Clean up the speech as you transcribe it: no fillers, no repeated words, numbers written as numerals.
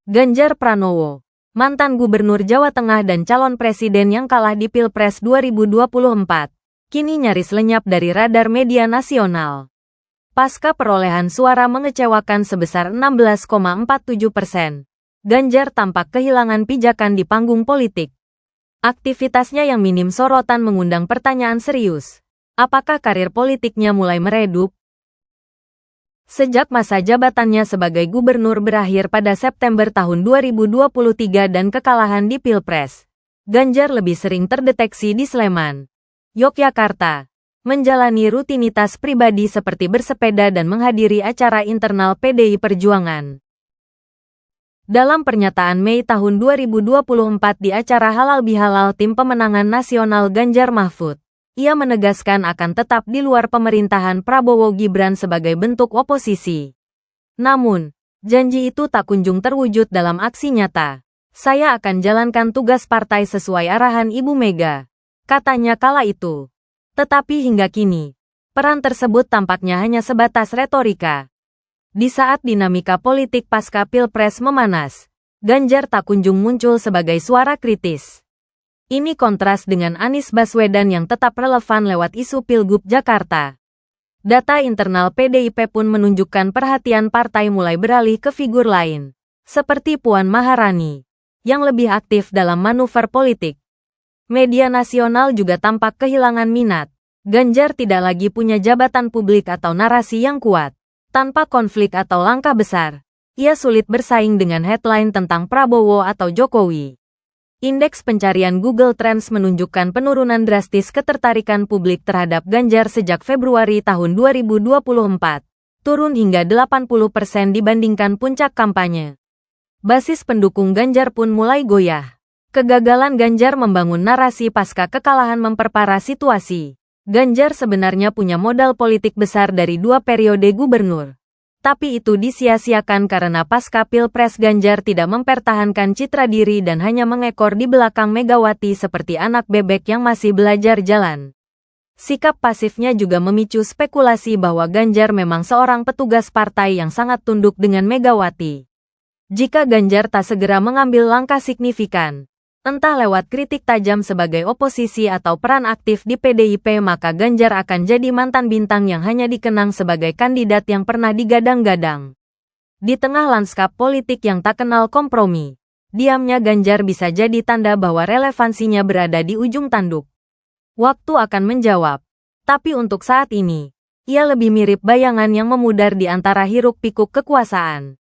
Ganjar Pranowo, mantan Gubernur Jawa Tengah dan calon presiden yang kalah di Pilpres 2024, kini nyaris lenyap dari radar media nasional. Pasca perolehan suara mengecewakan sebesar 16,47%, Ganjar tampak kehilangan pijakan di panggung politik. Aktivitasnya yang minim sorotan mengundang pertanyaan serius. Apakah karir politiknya mulai meredup? Sejak masa jabatannya sebagai gubernur berakhir pada September tahun 2023 dan kekalahan di Pilpres, Ganjar lebih sering terdeteksi di Sleman, Yogyakarta, menjalani rutinitas pribadi seperti bersepeda dan menghadiri acara internal PDI Perjuangan. Dalam pernyataan Mei tahun 2024 di acara Halal Bihalal tim pemenangan nasional Ganjar Mahfud, ia menegaskan akan tetap di luar pemerintahan Prabowo Gibran sebagai bentuk oposisi. Namun, janji itu tak kunjung terwujud dalam aksi nyata. Saya akan jalankan tugas partai sesuai arahan Ibu Mega, katanya kala itu. Tetapi hingga kini, peran tersebut tampaknya hanya sebatas retorika. Di saat dinamika politik pasca Pilpres memanas, Ganjar tak kunjung muncul sebagai suara kritis. Ini kontras dengan Anies Baswedan yang tetap relevan lewat isu Pilgub Jakarta. Data internal PDIP pun menunjukkan perhatian partai mulai beralih ke figur lain, seperti Puan Maharani, yang lebih aktif dalam manuver politik. Media nasional juga tampak kehilangan minat. Ganjar tidak lagi punya jabatan publik atau narasi yang kuat. Tanpa konflik atau langkah besar, ia sulit bersaing dengan headline tentang Prabowo atau Jokowi. Indeks pencarian Google Trends menunjukkan penurunan drastis ketertarikan publik terhadap Ganjar sejak Februari tahun 2024, turun hingga 80% dibandingkan puncak kampanye. Basis pendukung Ganjar pun mulai goyah. Kegagalan Ganjar membangun narasi pasca kekalahan memperparah situasi. Ganjar sebenarnya punya modal politik besar dari 2 periode gubernur. Tapi itu disia-siakan karena pasca Pilpres Ganjar tidak mempertahankan citra diri dan hanya mengekor di belakang Megawati seperti anak bebek yang masih belajar jalan. Sikap pasifnya juga memicu spekulasi bahwa Ganjar memang seorang petugas partai yang sangat tunduk dengan Megawati. Jika Ganjar tak segera mengambil langkah signifikan, entah lewat kritik tajam sebagai oposisi atau peran aktif di PDIP, maka Ganjar akan jadi mantan bintang yang hanya dikenang sebagai kandidat yang pernah digadang-gadang. Di tengah lanskap politik yang tak kenal kompromi, diamnya Ganjar bisa jadi tanda bahwa relevansinya berada di ujung tanduk. Waktu akan menjawab. Tapi untuk saat ini, ia lebih mirip bayangan yang memudar di antara hiruk-pikuk kekuasaan.